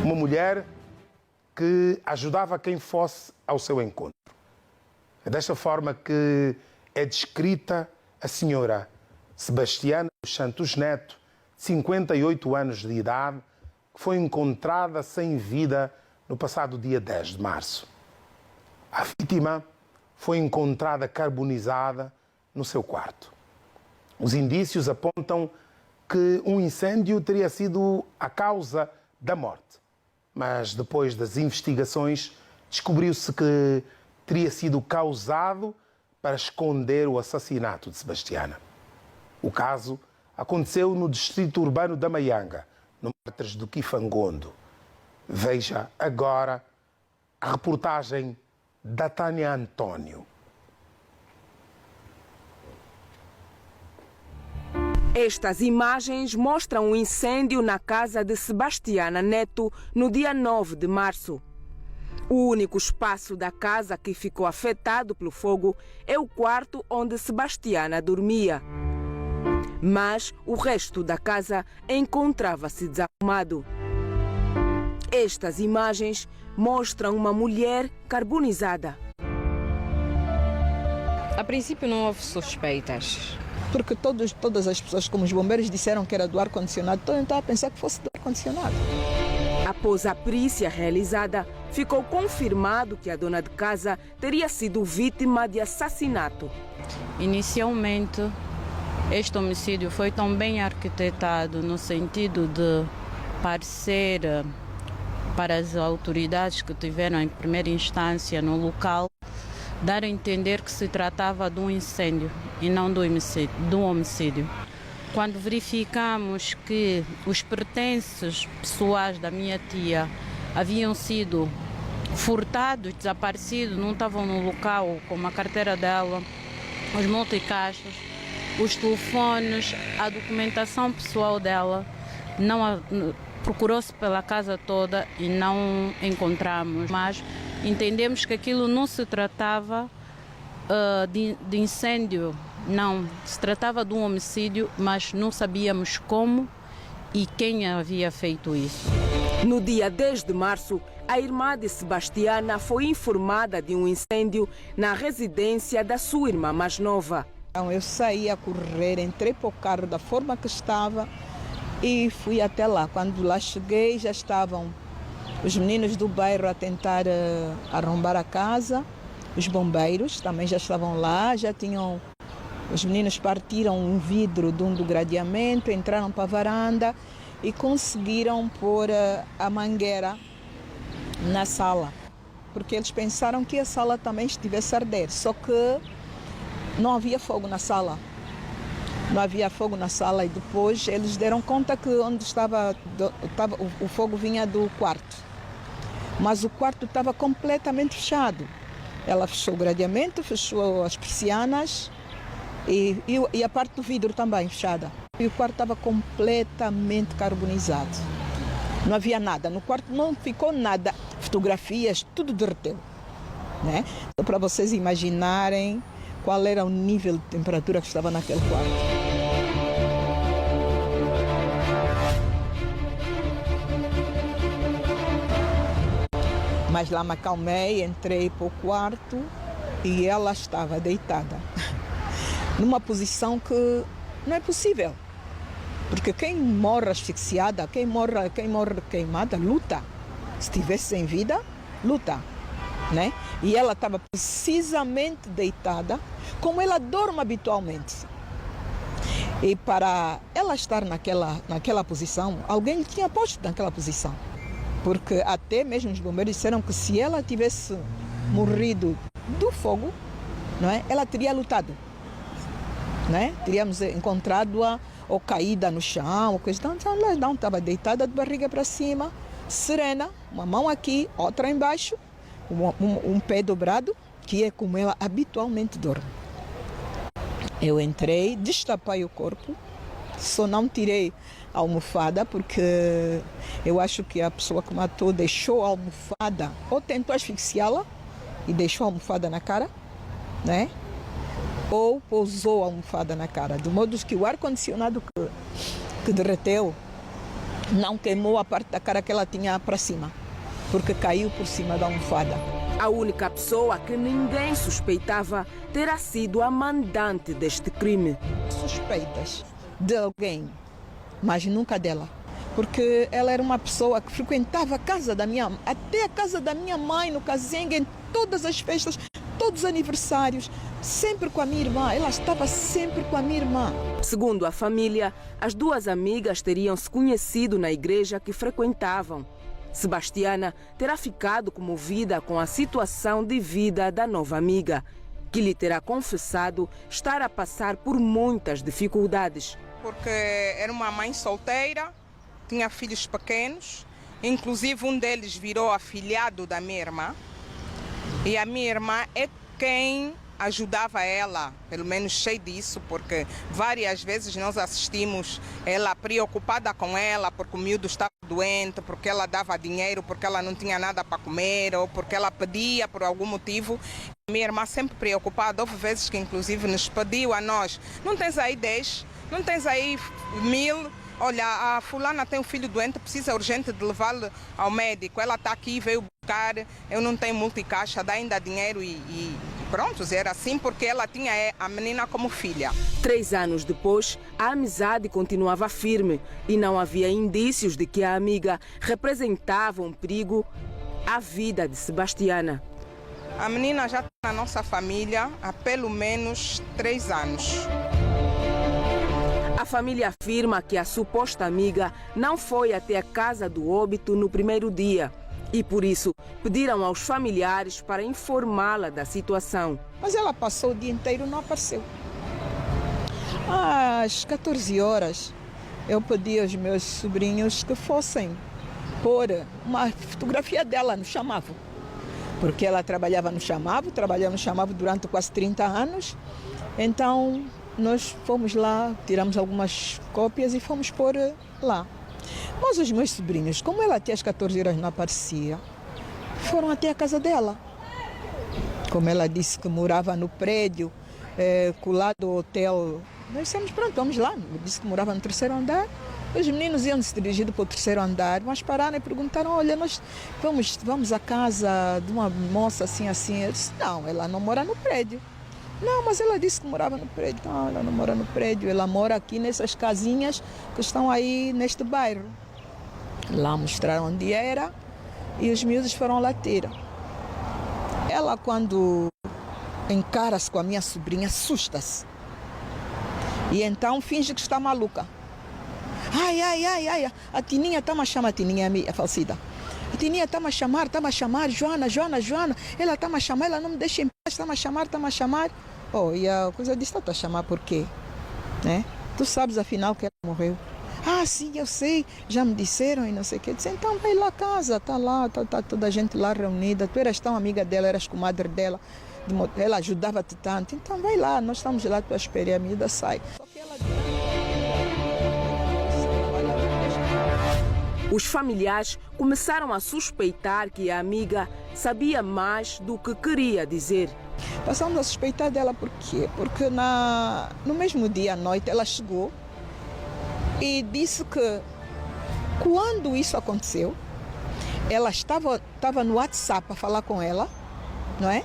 Uma mulher que ajudava quem fosse ao seu encontro. É desta forma que é descrita a senhora Sebastiana dos Santos Neto, de 58 anos de idade, que foi encontrada sem vida no passado dia 10 de março. A vítima foi encontrada carbonizada no seu quarto. Os indícios apontam que um incêndio teria sido a causa da morte. Mas depois das investigações, descobriu-se que teria sido causado para esconder o assassinato de Sebastiana. O caso aconteceu no distrito urbano da Maianga, no Martires do Kifangondo. Veja agora a reportagem da Tânia António. Estas imagens mostram um incêndio na casa de Sebastiana Neto no dia 9 de março. O único espaço da casa que ficou afetado pelo fogo é o quarto onde Sebastiana dormia. Mas o resto da casa encontrava-se desarrumado. Estas imagens mostram uma mulher carbonizada. A princípio não houve suspeitas. Porque todas as pessoas, como os bombeiros, disseram que era do ar-condicionado, então eu estava a pensar que fosse do ar-condicionado. Após a perícia realizada, ficou confirmado que a dona de casa teria sido vítima de assassinato. Inicialmente, este homicídio foi tão bem arquitetado no sentido de parecer para as autoridades que tiveram em primeira instância no local, dar a entender que se tratava de um incêndio e não do homicídio. Quando verificamos que os pertences pessoais da minha tia haviam sido furtados, desaparecidos, não estavam no local, como a carteira dela, os multicaixas, os telefones, a documentação pessoal dela, procurou-se pela casa toda e não encontramos, mas entendemos que aquilo não se tratava de incêndio, não, se tratava de um homicídio, mas não sabíamos como e quem havia feito isso. No dia 10 de março, a irmã de Sebastiana foi informada de um incêndio na residência da sua irmã mais nova. Então eu saí a correr, entrei para o carro da forma que estava e fui até lá. Quando lá cheguei, já estavam os meninos do bairro a tentar arrombar a casa. Os bombeiros também já estavam lá, os meninos partiram um vidro de um do gradeamento, entraram para a varanda e conseguiram pôr a mangueira na sala, porque eles pensaram que a sala também estivesse a arder, só que não havia fogo na sala. Não havia fogo na sala e depois eles deram conta que onde estava o fogo vinha do quarto. Mas o quarto estava completamente fechado. Ela fechou o gradeamento, fechou as persianas e a parte do vidro também fechada. E o quarto estava completamente carbonizado. Não havia nada, no quarto não ficou nada. Fotografias, tudo derreteu, né? Então, para vocês imaginarem qual era o nível de temperatura que estava naquele quarto. Mas lá me acalmei, entrei para o quarto e ela estava deitada. Numa posição que não é possível. Porque quem morre asfixiada, quem morre queimada, luta. Se estivesse sem vida, luta, né? E ela estava precisamente deitada, como ela dorme habitualmente. E para ela estar naquela posição, alguém lhe tinha posto naquela posição. Porque até mesmo os bombeiros disseram que se ela tivesse morrido do fogo, não é? Ela teria lutado, né? Teríamos encontrado-a ou caída no chão, ou coisa. Então ela não estava deitada de barriga para cima, serena, uma mão aqui, outra embaixo, um pé dobrado, que é como ela habitualmente dorme. Eu entrei, destapei o corpo, só não tirei a almofada, porque eu acho que a pessoa que matou deixou a almofada, ou tentou asfixiá-la e deixou a almofada na cara, né? Ou pousou a almofada na cara, de modo que o ar-condicionado que derreteu não queimou a parte da cara que ela tinha para cima, porque caiu por cima da almofada. A única pessoa que ninguém suspeitava terá sido a mandante deste crime. Suspeitas de alguém, mas nunca dela. Porque ela era uma pessoa que frequentava a casa da minha, até a casa da minha mãe, no Kazenga, em todas as festas, todos os aniversários, sempre com a minha irmã. Ela estava sempre com a minha irmã. Segundo a família, as duas amigas teriam se conhecido na igreja que frequentavam. Sebastiana terá ficado comovida com a situação de vida da nova amiga, que lhe terá confessado estar a passar por muitas dificuldades. Porque era uma mãe solteira, tinha filhos pequenos, inclusive um deles virou afilhado da minha irmã. E a minha irmã é quem ajudava ela, pelo menos sei disso, porque várias vezes nós assistimos ela preocupada com ela, porque o miúdo estava doente, porque ela dava dinheiro, porque ela não tinha nada para comer, ou porque ela pedia por algum motivo. Minha irmã sempre preocupada, houve vezes que inclusive nos pediu a nós, não tens aí 10, não tens aí 1000, olha, a fulana tem um filho doente, precisa urgente de levá-lo ao médico, ela está aqui, veio buscar, eu não tenho multicaixa, dá ainda dinheiro e pronto, era assim porque ela tinha a menina como filha. 3 anos depois, a amizade continuava firme e não havia indícios de que a amiga representava um perigo à vida de Sebastiana. A menina já está na nossa família há pelo menos 3 anos. A família afirma que a suposta amiga não foi até a casa do óbito no primeiro dia e, por isso, pediram aos familiares para informá-la da situação. Mas ela passou o dia inteiro e não apareceu. Às 14 horas, eu pedi aos meus sobrinhos que fossem pôr uma fotografia dela no chamavo. Porque ela trabalhava no chamavo durante quase 30 anos. Então, nós fomos lá, tiramos algumas cópias e fomos pôr lá. Mas os meus sobrinhos, como ela até às 14 horas não aparecia, foram até a casa dela. Como ela disse que morava no prédio, colado ao hotel, nós dissemos, pronto, vamos lá. Disse que morava no 3º andar. Os meninos iam se dirigindo para o 3º andar, mas pararam e perguntaram, olha, nós vamos à casa de uma moça assim. Eu disse, não, ela não mora no prédio. Não, mas ela disse que morava no prédio. Não, ela não mora no prédio, ela mora aqui nessas casinhas que estão aí neste bairro. Lá mostraram onde era e os miúdos foram lá ter. Ela, quando encara-se com a minha sobrinha, assusta-se. E então finge que está maluca. Ai, a Tininha está-me a chamar, a Tininha é a falecida. A Tininha está-me a chamar, Joana, ela está-me a chamar, ela não me deixa em paz, está-me a chamar. Oh, e a coisa disse, está a chamar por quê? Né? Tu sabes afinal que ela morreu. Ah, sim, eu sei, já me disseram e não sei o quê. Eu disse, então vai lá a casa, está lá, tá toda a gente lá reunida. Tu eras tão amiga dela, eras comadre dela, ela ajudava-te tanto. Então vai lá, nós estamos lá, tu espera e a miúda sai. Só que ela... Os familiares começaram a suspeitar que a amiga sabia mais do que queria dizer. Passamos a suspeitar dela por quê? Porque no mesmo dia à noite ela chegou e disse que quando isso aconteceu, ela estava no WhatsApp a falar com ela, não é?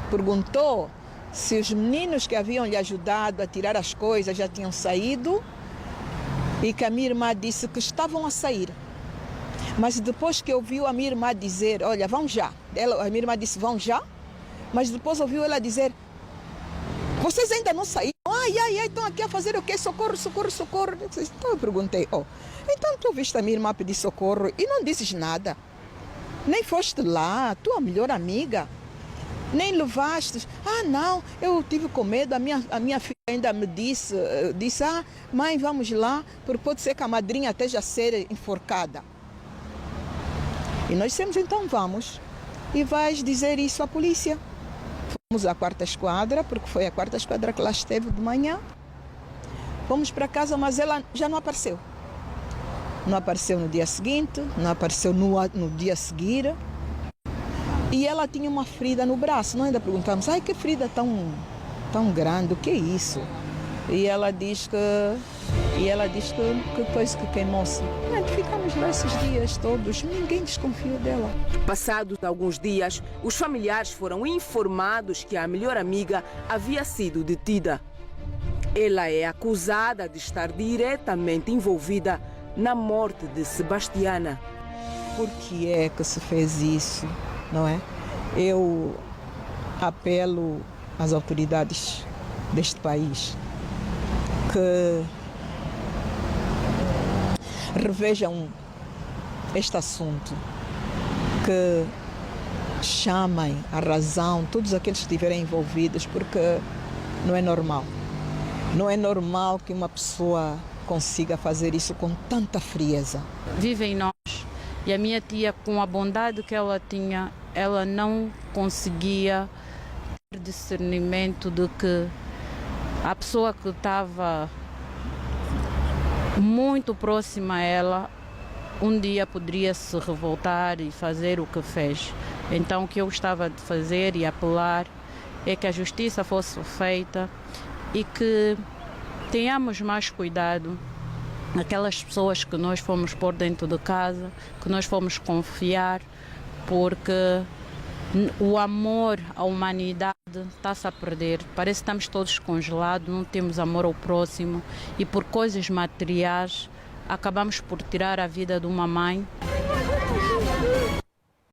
Perguntou se os meninos que haviam lhe ajudado a tirar as coisas já tinham saído e que a minha irmã disse que estavam a sair. Mas depois que ouviu a minha irmã dizer, olha, vão já. A minha irmã disse, vão já. Mas depois ouviu ela dizer, vocês ainda não saíram? Ai, estão aqui a fazer o quê? Socorro. Então eu perguntei, então tu ouviste a minha irmã pedir socorro e não dizes nada? Nem foste lá, tua melhor amiga? Nem levaste? Ah, não, eu tive com medo, a minha filha ainda me disse, mãe, vamos lá, porque pode ser que a madrinha esteja a ser enforcada. E nós dissemos, então vamos. E vais dizer isso à polícia. Fomos à 4ª esquadra, porque foi a 4ª esquadra que lá esteve de manhã. Fomos para casa, mas ela já não apareceu. Não apareceu no dia seguinte, não apareceu no dia a seguir. E ela tinha uma ferida no braço. Nós ainda perguntamos, que ferida tão grande, o que é isso? E ela diz que E ela diz que coisa que queimou-se. Ficamos lá esses dias todos, ninguém desconfiou dela. Passados alguns dias, os familiares foram informados que a melhor amiga havia sido detida. Ela é acusada de estar diretamente envolvida na morte de Sebastiana. Por que é que se fez isso, não é? Eu apelo às autoridades deste país que revejam este assunto, que chamem à razão todos aqueles que estiverem envolvidos, porque não é normal. Não é normal que uma pessoa consiga fazer isso com tanta frieza. Vive em nós. E a minha tia, com a bondade que ela tinha, ela não conseguia ter discernimento de que a pessoa que estava muito próxima a ela, um dia poderia se revoltar e fazer o que fez. Então o que eu gostava de fazer e apelar é que a justiça fosse feita e que tenhamos mais cuidado aquelas pessoas que nós fomos pôr dentro de casa, que nós fomos confiar, porque o amor à humanidade está-se a perder. Parece que estamos todos congelados, não temos amor ao próximo e por coisas materiais acabamos por tirar a vida de uma mãe.